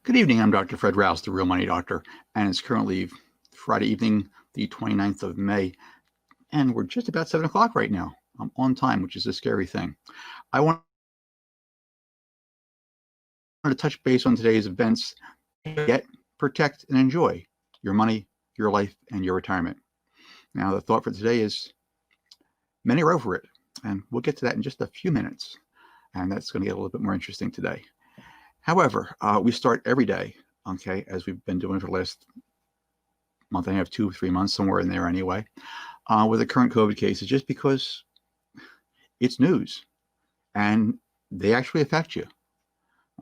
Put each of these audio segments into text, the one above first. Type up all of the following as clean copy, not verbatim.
Good evening. I'm Dr. Fred Rouse, the Real Money Doctor, and it's currently Friday evening, the 29th of May, and we're just about 7 o'clock right now. I'm on time, which is a scary thing. I want to touch base on today's events. Get, protect, and enjoy your money, your life, and your retirement. Now, the thought for today is many are over it, and we'll get to that in just a few minutes, and that's going to get a little bit more interesting today. However, we start every day, okay, as we've been doing for the last month and a half, 2 or 3 months, somewhere in there anyway, with the current COVID cases, just because it's news and they actually affect you,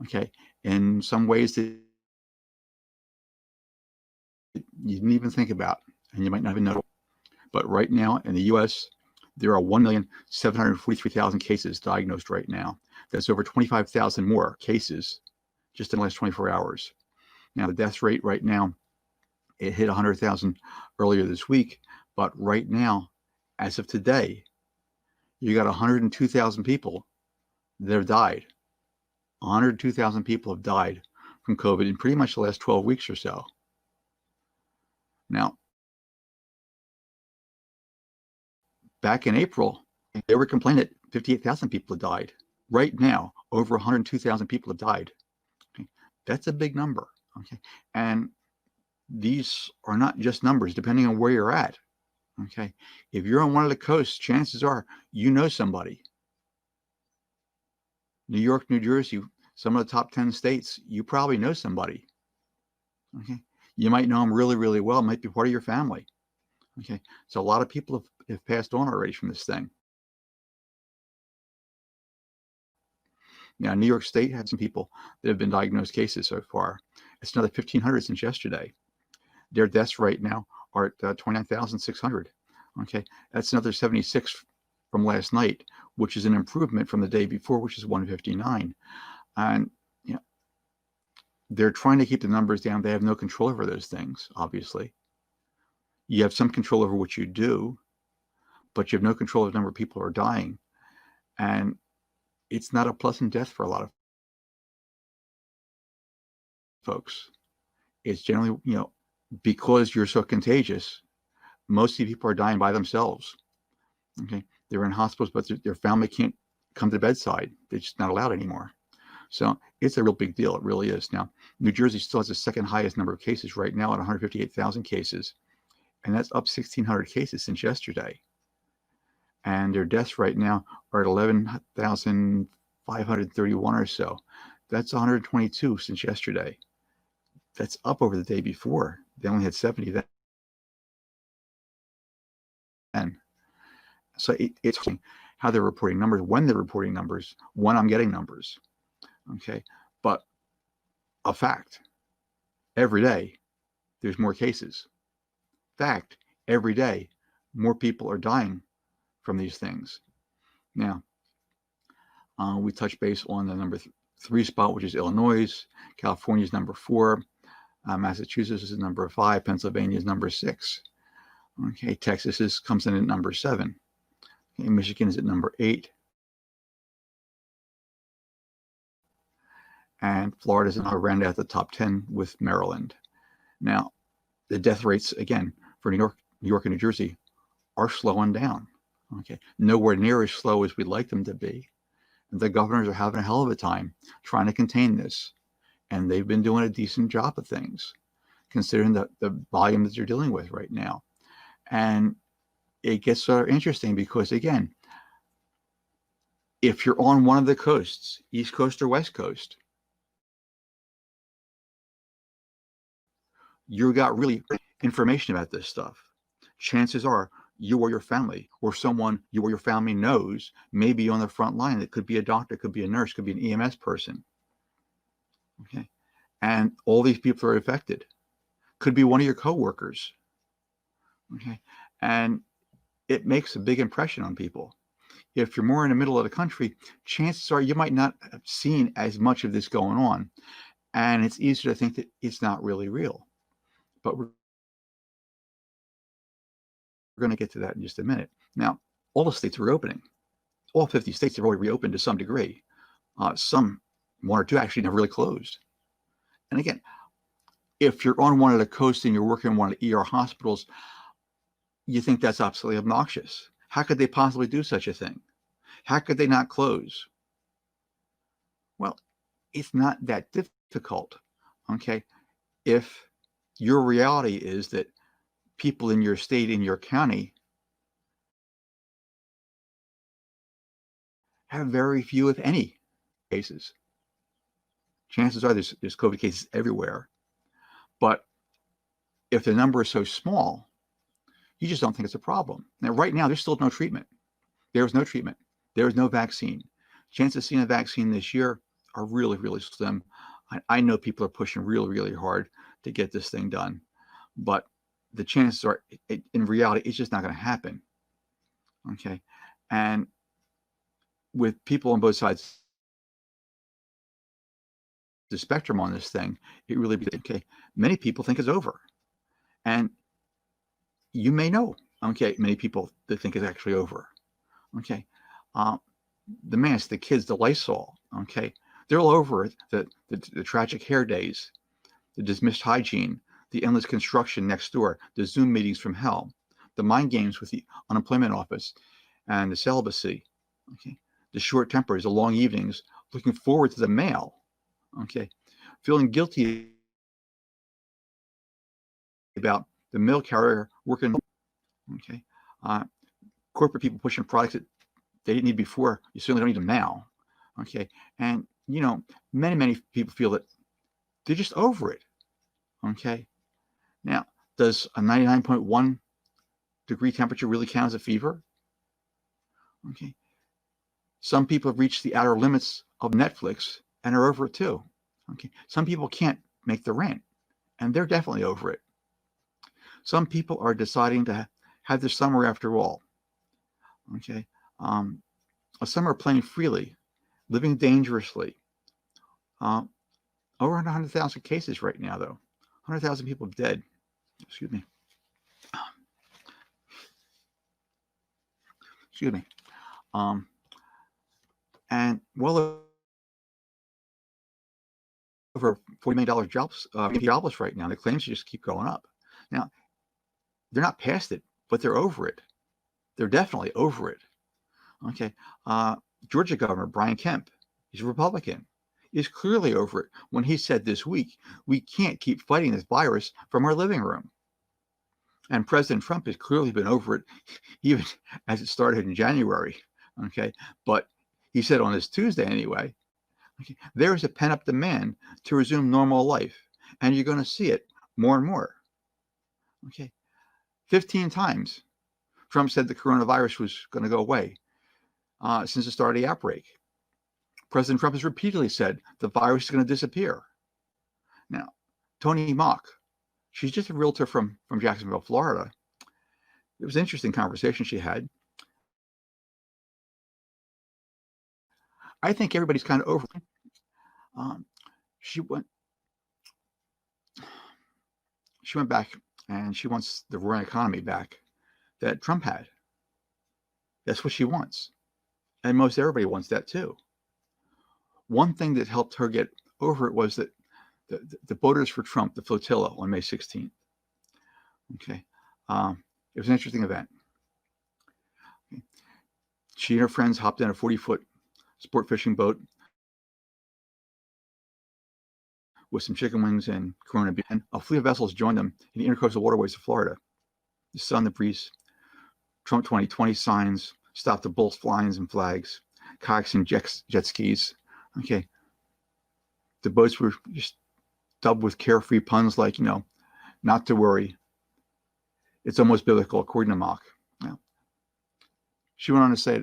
okay, in some ways that you didn't even think about and you might not even know. But right now in the US, there are 1,743,000 cases diagnosed right now. That's over 25,000 more cases just in the last 24 hours. Now, the death rate right now, it hit 100,000 earlier this week, but right now, as of today, you got 102,000 people that have died. 102,000 people have died from COVID in pretty much the last 12 weeks or so. Now, back in April, they were complaining that 58,000 people had died. Right now, over 102,000 people have died. Okay. That's a big number. Okay, and these are not just numbers, depending on where you're at. Okay, if you're on one of the coasts, chances are you know somebody. New York, New Jersey, some of the top 10 states, you probably know somebody. Okay, you might know them really, really well. It might be part of your family. Okay, so a lot of people have passed on already from this thing. Now, New York State had some people that have been diagnosed cases so far. It's another 1,500 since yesterday. Their deaths right now are at 29,600. Okay, that's another 76 from last night, which is an improvement from the day before, which is 159. And you know, they're trying to keep the numbers down. They have no control over those things, obviously. You have some control over what you do, but you have no control over the number of people who are dying. And it's not a pleasant death for a lot of folks. It's generally, because you're so contagious, most of the people are dying by themselves. Okay, they're in hospitals, but their family can't come to the bedside. They're just not allowed anymore. So it's a real big deal. It really is. Now, New Jersey still has the second highest number of cases right now at 158,000 cases, and that's up 1,600 cases since yesterday. And their deaths right now are at 11,531 or so. That's 122 since yesterday. That's up over the day before. They only had 70 then. So it's how they're reporting numbers, when they're reporting numbers, when I'm getting numbers. Okay, but a fact, every day there's more cases. Fact, every day more people are dying from these things. Now, we touch base on the number 3 spot, which is Illinois. California is number 4. Massachusetts is number 5. Pennsylvania is number 6. Okay, Texas comes in at number 7. Okay, Michigan is at number 8. And Florida is now rounded out the top 10 with Maryland. Now, the death rates, again, for New York and New Jersey are slowing down. Okay, nowhere near as slow as we'd like them to be. And the governors are having a hell of a time trying to contain this. And they've been doing a decent job of things, considering the volume that they're dealing with right now. And it gets sort of interesting because, again, if you're on one of the coasts, East Coast or West Coast, you got really information about this stuff. Chances are you or your family or someone you or your family knows may be on the front line. It could be a doctor, could be a nurse, could be an EMS person. Okay, and all these people are affected. Could be one of your coworkers. Okay, and it makes a big impression on people. If you're more in the middle of the country, chances are you might not have seen as much of this going on, and it's easier to think that it's not really real. But we're going to get to that in just a minute. Now, all the states are reopening. All 50 states have already reopened to some degree. Some, 1 or 2, actually never really closed. And again, if you're on one of the coasts and you're working in one of the ER hospitals, you think that's absolutely obnoxious. How could they possibly do such a thing? How could they not close? Well, it's not that difficult, okay? If your reality is that people in your state, in your county, have very few, if any, cases. Chances are there's COVID cases everywhere. But if the number is so small, you just don't think it's a problem. Now, right now, there's still no treatment. There's no treatment. There is no vaccine. Chances of seeing a vaccine this year are really, really slim. I know people are pushing really, really hard to get this thing done. But the chances are, in reality, it's just not going to happen. Okay. And with people on both sides the spectrum on this thing, it really be okay. Many people think it's over. And you may know, okay, many people that think it's actually over. Okay. The mask, the kids, the Lysol, okay, they're all over it. The tragic hair days, the dismissed hygiene, the endless construction next door, the Zoom meetings from hell, the mind games with the unemployment office, and the celibacy, okay, the short tempers, the long evenings, looking forward to the mail, okay, feeling guilty about the mail carrier working, okay, corporate people pushing products that they didn't need before, you certainly don't need them now, okay, and you know, many people feel that they're just over it, okay. Now, does a 99.1 degree temperature really count as a fever? Okay. Some people have reached the outer limits of Netflix and are over it too. Okay. Some people can't make the rent, and they're definitely over it. Some people are deciding to have their summer after all. Okay. A summer playing freely, living dangerously. Over 100,000 cases right now, though. 100,000 people dead. Excuse me. Excuse me. And well over $40 million jobs, jobless right now. The claims just keep going up. Now, they're not past it, but they're over it. They're definitely over it. Okay. Georgia Governor Brian Kemp, he's a Republican, is clearly over it when he said this week, we can't keep fighting this virus from our living room. And President Trump has clearly been over it, even as it started in January. Okay. But he said on this Tuesday anyway, okay, there is a pent-up demand to resume normal life, and you're going to see it more and more. Okay. 15 times Trump said the coronavirus was going to go away since the start of the outbreak. President Trump has repeatedly said the virus is going to disappear. Now, Tony Mock, she's just a realtor from Jacksonville, Florida. It was an interesting conversation she had. I think everybody's kind of over it. She went back and she wants the roaring economy back that Trump had. That's what she wants. And most everybody wants that too. One thing that helped her get over it was that the voters for Trump, the flotilla on May 16th. Okay. It was an interesting event. Okay. She and her friends hopped in a 40-foot sport fishing boat with some chicken wings and Corona beer. And a fleet of vessels joined them in the intercoastal waterways of Florida. The sun, the breeze, Trump 2020 signs, stop the bulls, flyings, and flags, kayaks and jet skis. Okay. The boats were just dubbed with carefree puns like, not to worry. It's almost biblical, according to Mock. Now, she went on to say,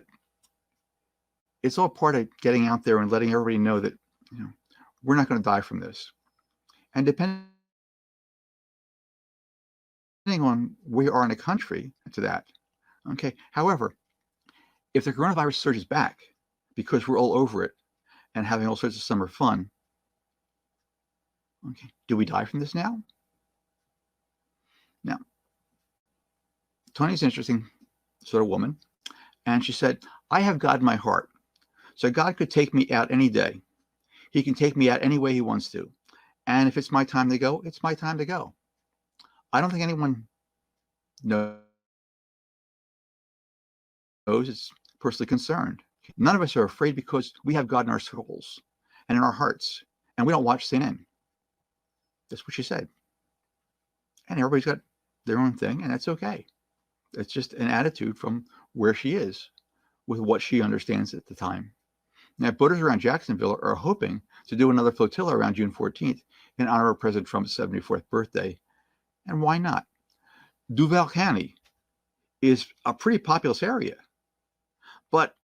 it's all part of getting out there and letting everybody know that, we're not going to die from this. And depending on where you are in the country to that, okay. However, if the coronavirus surges back because we're all over it and having all sorts of summer fun, okay, do we die from this now? Now, Tony's an interesting sort of woman, and she said, I have God in my heart. So God could take me out any day. He can take me out any way he wants to. And if it's my time to go, it's my time to go. I don't think anyone knows is personally concerned. None of us are afraid because we have God in our souls and in our hearts, and we don't watch CNN. That's what she said. And everybody's got their own thing, and that's okay. It's just an attitude from where she is with what she understands at the time. Now, voters around Jacksonville are hoping to do another flotilla around June 14th in honor of President Trump's 74th birthday. And why not? Duval County is a pretty populous area, but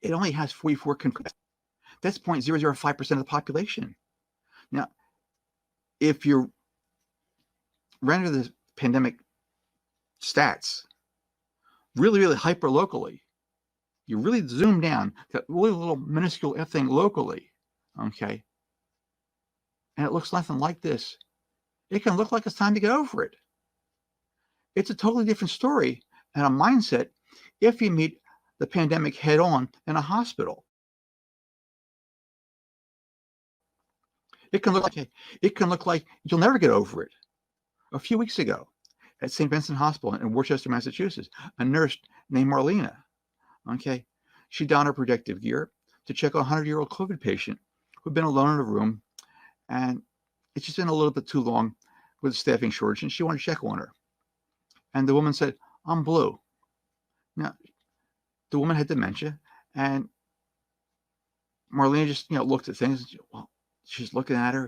it only has 44 concurrent. That's 0.005% of the population. Now, if you render the pandemic stats really, really hyper locally, you really zoom down to really little minuscule thing locally, okay, and it looks nothing like this, it can look like it's time to get over it. It's a totally different story and a mindset if you meet the pandemic head on in a hospital. It can look like you'll never get over it. A few weeks ago at St. Vincent Hospital in Worcester, Massachusetts, a nurse named Marlena, okay, she donned her protective gear to check on a 100-year-old COVID patient who'd been alone in a room, and it's just been a little bit too long with a staffing shortage, and she wanted to check on her. And the woman said, "I'm blue." Now, the woman had dementia, and Marlena just, looked at things. And she's looking at her,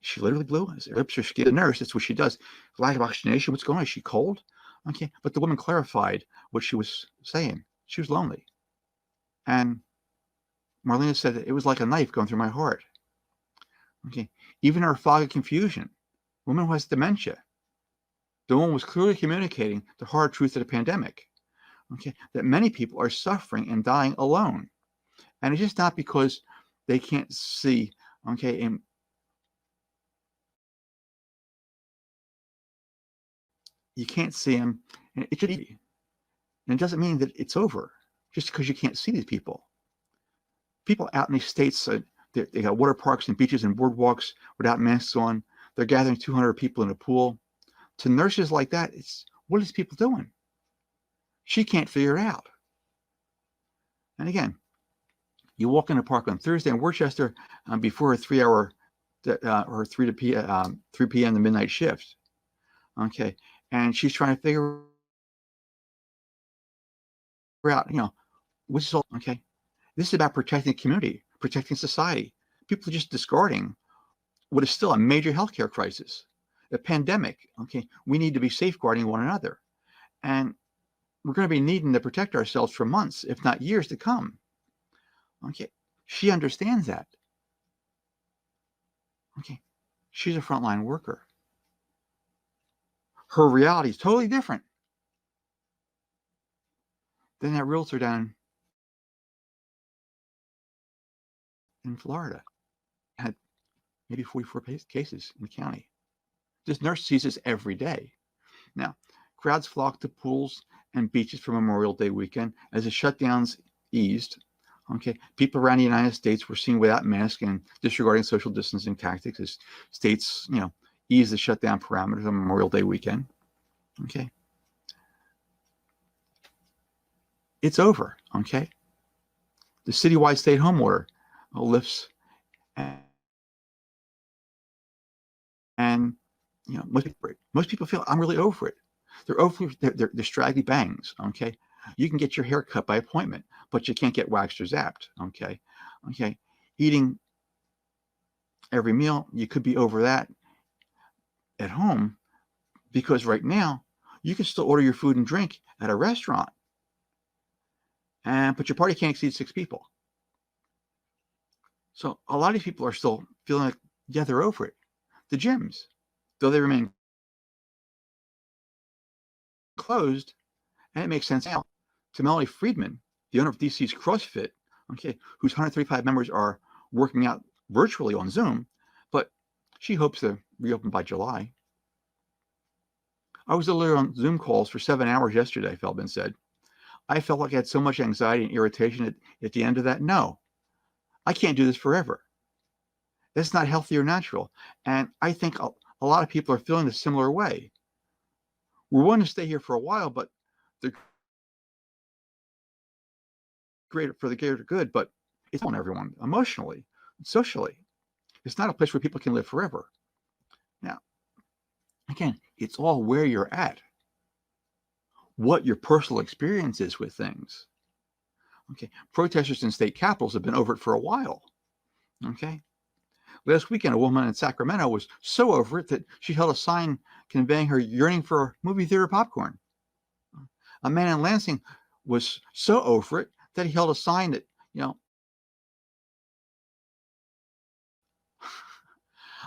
she literally blew. Her lips are skin. The nurse, that's what she does. Lack of oxygenation. What's going on? Is she cold? Okay. But the woman clarified what she was saying. She was lonely. And Marlena said that it was like a knife going through my heart. Okay. Even her fog of confusion. Woman who has dementia. The woman was clearly communicating the hard truth of the pandemic. Okay. That many people are suffering and dying alone. And it's just not because they can't see, okay, and you can't see them. And it should be. And it doesn't mean that it's over just because you can't see these people. People out in these states, they got water parks and beaches and boardwalks without masks on. They're gathering 200 people in a pool. To nurses like that, it's what are these people doing? She can't figure it out. And again, you walk in the park on Thursday in Worcester before a 3-hour or 3 p.m. to midnight shift. Okay, and she's trying to figure out, what's this all, okay? This is about protecting the community, protecting society. People are just discarding what is still a major healthcare crisis, a pandemic. Okay, we need to be safeguarding one another, and we're going to be needing to protect ourselves for months, if not years to come. Okay, she understands that. Okay, she's a frontline worker. Her reality is totally different than that realtor down in Florida. Had maybe 44 cases in the county. This nurse sees this every day. Now, crowds flocked to pools and beaches for Memorial Day weekend as the shutdowns eased. Okay, people around the United States were seen without masks and disregarding social distancing tactics as states, eased the shutdown parameters on Memorial Day weekend. Okay, it's over. Okay, the citywide stay-at-home order lifts, and most people feel I'm really over it. They're over their straggly bangs. Okay, you can get your hair cut by appointment, but you can't get waxed or zapped. Okay, eating every meal, you could be over that at home because right now you can still order your food and drink at a restaurant, but your party can't exceed 6 people. So a lot of these people are still feeling like, yeah, they're over it. The gyms, though they remain closed, and it makes sense now, to Melanie Friedman, the owner of DC's CrossFit, okay, whose 135 members are working out virtually on Zoom, but she hopes to reopen by July. I was literally on Zoom calls for 7 hours yesterday, Feldman said. I felt like I had so much anxiety and irritation at the end of that. No, I can't do this forever. That's not healthy or natural. And I think a lot of people are feeling a similar way. We're willing to stay here for a while, but the greater for the greater good, but it's on everyone emotionally, socially. It's not a place where people can live forever. Now, again, it's all where you're at, what your personal experience is with things. Okay, protesters in state capitals have been over it for a while. Okay, last weekend, a woman in Sacramento was so over it that she held a sign conveying her yearning for movie theater popcorn. A man in Lansing was so over it that he held a sign that, you know,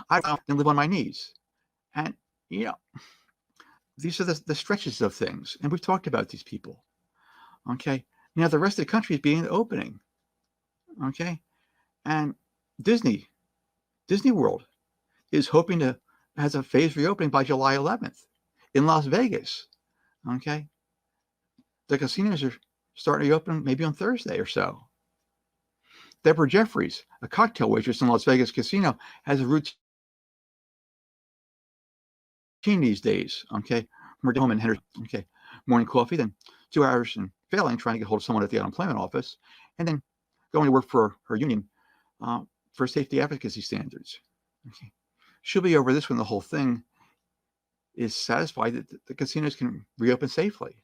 I can live on my knees. And, you know, these are the stretches of things. And we've talked about these people. Okay. Now, the rest of the country is being the opening. Okay. And Disney World is hoping to has a phased reopening by July 11th in Las Vegas. Okay. The casinos are starting to open maybe on Thursday or so. Deborah Jeffries, a cocktail waitress in Las Vegas casino, has a routine these days. Okay. We're home in Henderson. Okay. Morning coffee, then 2 hours and failing, trying to get hold of someone at the unemployment office, and then going to work for her union for safety advocacy standards. Okay. She'll be over this when the whole thing is satisfied that the casinos can reopen safely.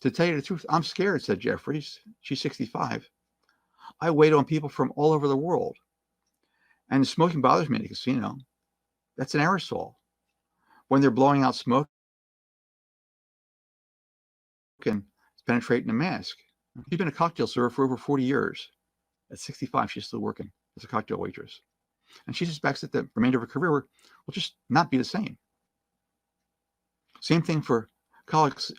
To tell you the truth, I'm scared, said Jeffries. She's 65. I wait on people from all over the world. And smoking bothers me in a casino. That's an aerosol. When they're blowing out smoke and it's penetrating the mask. She's been a cocktail server for over 40 years. At 65, she's still working as a cocktail waitress. And she suspects that the remainder of her career will just not be the same. Same thing for college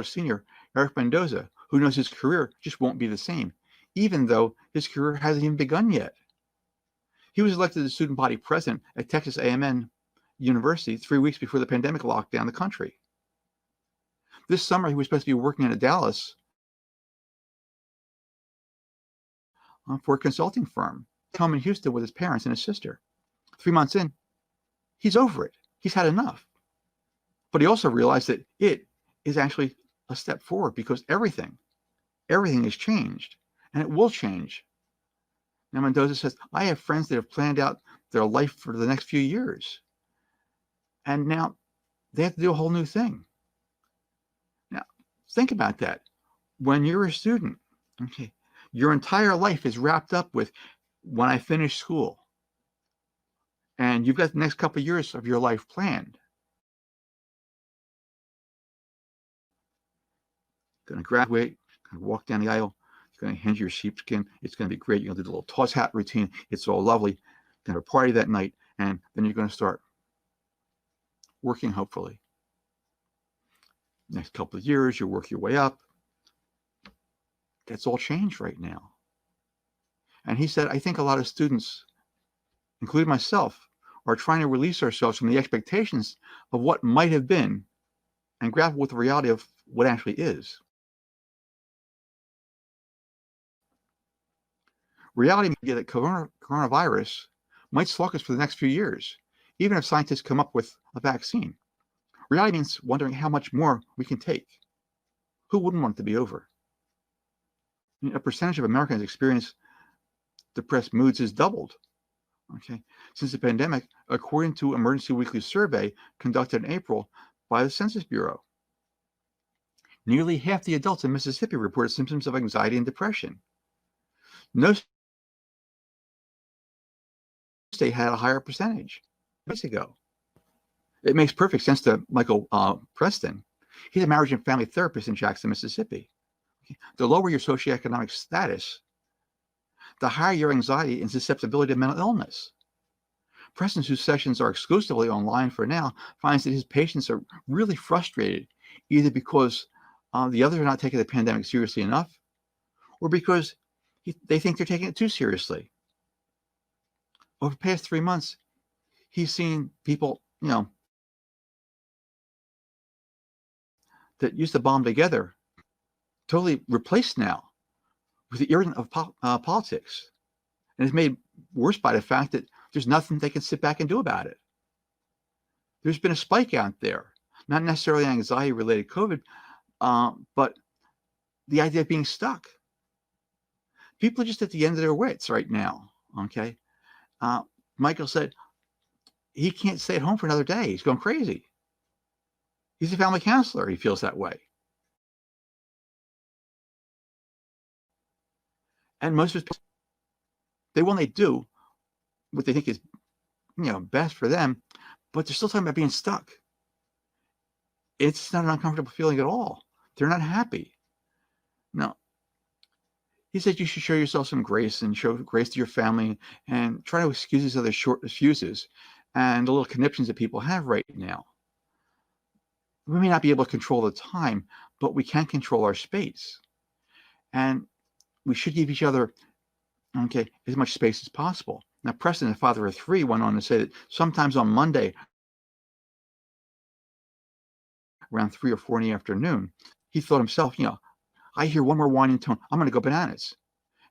senior Eric Mendoza, who knows his career just won't be the same, even though his career hasn't even begun yet. He was elected the student body president at Texas A&M University 3 weeks before the pandemic locked down the country. This summer, he was supposed to be working in Dallas for a consulting firm, home in Houston with his parents and his sister. 3 months in, he's over it. He's had enough. But he also realized that it is actually a step forward because everything has changed, and it will change. Now, Mendoza says, I have friends that have planned out their life for the next few years. And now they have to do a whole new thing. Now, think about that. When you're a student, okay, your entire life is wrapped up with when I finish school. And you've got the next couple of years of your life planned. Going to graduate, going to walk down the aisle, you're going to hand your sheepskin. It's going to be great. You're going to do the little toss hat routine. It's all lovely. You're going to party that night, and then you're going to start working, hopefully. Next couple of years, you'll work your way up. That's all changed right now. And he said, I think a lot of students, including myself, are trying to release ourselves from the expectations of what might have been and grapple with the reality of what actually is. Reality may be that coronavirus might stalk us for the next few years, even if scientists come up with a vaccine. Reality means wondering how much more we can take. Who wouldn't want it to be over? I mean, a percentage of Americans experience depressed moods has doubled. Okay, since the pandemic, according to Emergency Weekly survey conducted in April by the Census Bureau. Nearly half the adults in Mississippi reported symptoms of anxiety and depression. No state had a higher percentage years ago. It makes perfect sense to Michael Preston. He's a marriage and family therapist in Jackson, Mississippi. The lower your socioeconomic status, the higher your anxiety and susceptibility to mental illness. Preston, whose sessions are exclusively online for now, finds that his patients are really frustrated, either because the others are not taking the pandemic seriously enough, or because they think they're taking it too seriously. Over the past 3 months, he's seen people, that used to bomb together totally replaced now with the irritant of politics. And it's made worse by the fact that there's nothing they can sit back and do about it. There's been a spike out there, not necessarily anxiety-related COVID, but the idea of being stuck. People are just at the end of their wits right now, okay? Michael said he can't stay at home for another day. He's going crazy. He's a family counselor. He feels that way. And most of his people, they want to do what they think is, best for them, but they're still talking about being stuck. It's not an uncomfortable feeling at all. They're not happy. No. He said you should show yourself some grace and show grace to your family and try to excuse these other short excuses and the little conniptions that people have right now. We may not be able to control the time, but we can control our space. And we should give each other, as much space as possible. Now, Preston, the father of 3, went on to say that sometimes on Monday, around 3 or 4 in the afternoon, he thought himself, I hear one more whining tone, I'm going to go bananas.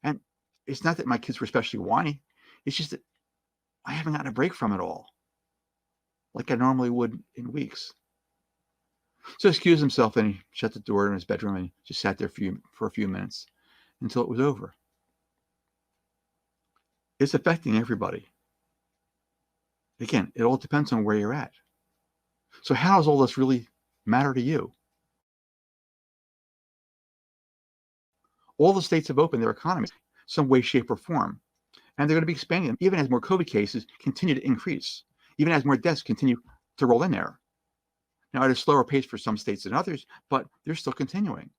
And it's not that my kids were especially whiny. It's just that I haven't gotten a break from it all, like I normally would in weeks. So he excused himself and he shut the door in his bedroom and just sat there for a few minutes until it was over. It's affecting everybody. Again, it all depends on where you're at. So how does all this really matter to you? All the states have opened their economies some way, shape, or form. And they're going to be expanding them even as more COVID cases continue to increase, even as more deaths continue to roll in there. Now, at a slower pace for some states than others, but they're still continuing.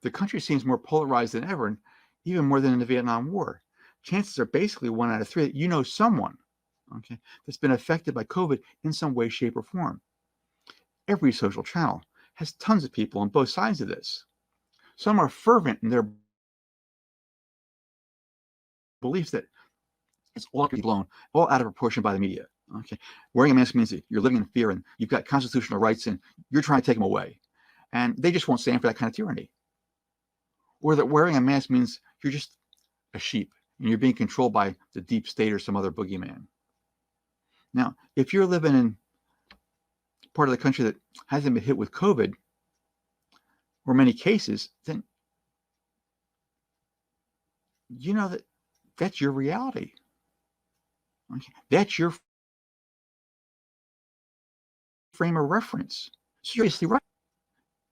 The country seems more polarized than ever, and even more than in the Vietnam War. Chances are basically 1 out of 3 that you know someone, that's been affected by COVID in some way, shape, or form. Every social channel has tons of people on both sides of this. Some are fervent in their beliefs that it's all to be blown, all out of proportion by the media. Wearing a mask means that you're living in fear and you've got constitutional rights and you're trying to take them away. And they just won't stand for that kind of tyranny. Or that wearing a mask means you're just a sheep and you're being controlled by the deep state or some other boogeyman. Now, if you're living in part of the country that hasn't been hit with COVID or many cases, then you know that that's your reality. That's your frame of reference. So you're obviously right.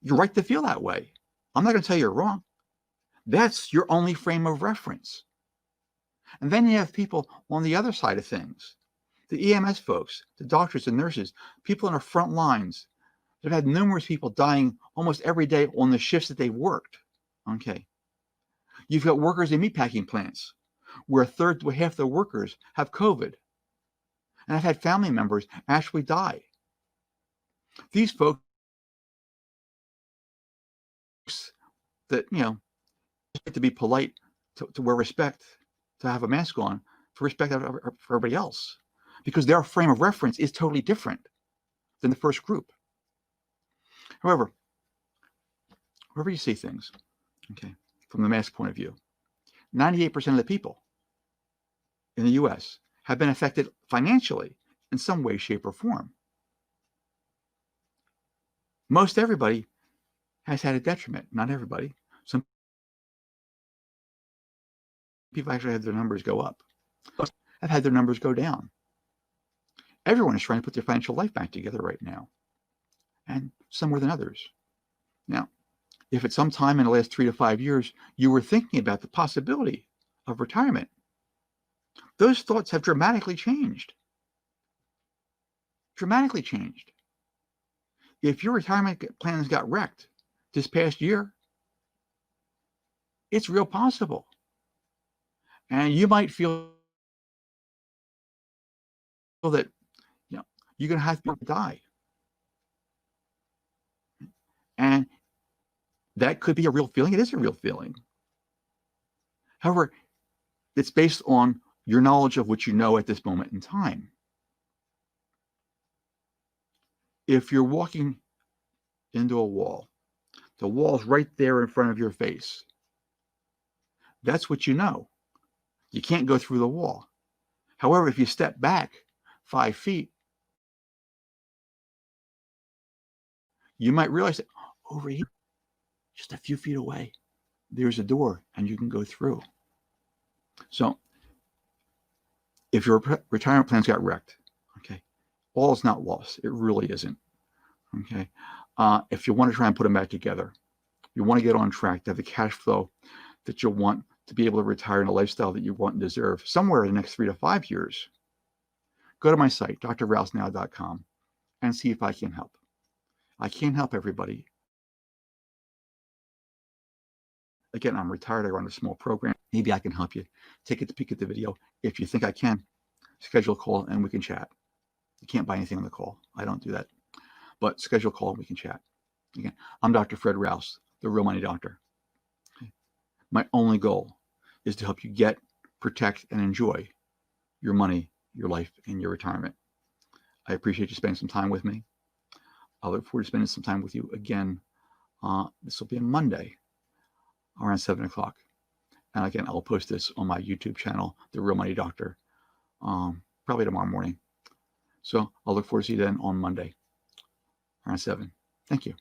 You're right to feel that way. I'm not going to tell you you're wrong. That's your only frame of reference. And then you have people on the other side of things, the EMS folks, the doctors and nurses, people on the front lines that have had numerous people dying almost every day on the shifts that they've worked. You've got workers in meatpacking plants where a third to half the workers have COVID. And I've had family members actually die. These folks that, to be polite, to wear respect, to have a mask on, for respect for everybody else, because their frame of reference is totally different than the first group. However, wherever you see things, from the mask point of view, 98% of the people in the U.S. have been affected financially in some way, shape, or form. Most everybody has had a detriment. Not everybody. Some people actually had their numbers go up. Most have had their numbers go down. Everyone is trying to put their financial life back together right now, and some more than others. Now, if at some time in the last 3 to 5 years you were thinking about the possibility of retirement, those thoughts have dramatically changed. Dramatically changed. If your retirement plans got wrecked this past year, it's real possible. And you might feel that you're going to have to die. And that could be a real feeling. It is a real feeling. However, it's based on your knowledge of what you know at this moment in time. If you're walking into a wall, The wall's right there in front of your face. That's what you know. You can't go through the wall. However, if you step back 5 feet, you might realize that over here, just a few feet away, there's a door and you can go through. So if your retirement plans got wrecked, okay, all is not lost. It really isn't. Okay. If you want to try and put them back together, you want to get on track to have the cash flow that you'll want to be able to retire in a lifestyle that you want and deserve somewhere in the next 3 to 5 years, go to my site, drrousenow.com, and see if I can help. I can't help everybody. Again, I'm retired. I run a small program. Maybe I can help you. Take a peek at the video. If you think I can, schedule a call and we can chat. You can't buy anything on the call. I don't do that. But schedule a call and we can chat. Again, I'm Dr. Fred Rouse, the Real Money Doctor. My only goal is to help you get, protect, and enjoy your money, your life, and your retirement. I appreciate you spending some time with me. I look forward to spending some time with you again. This will be on Monday around 7 o'clock. And again, I'll post this on my YouTube channel, The Real Money Doctor, probably tomorrow morning. So I'll look forward to see you then on Monday around 7. Thank you.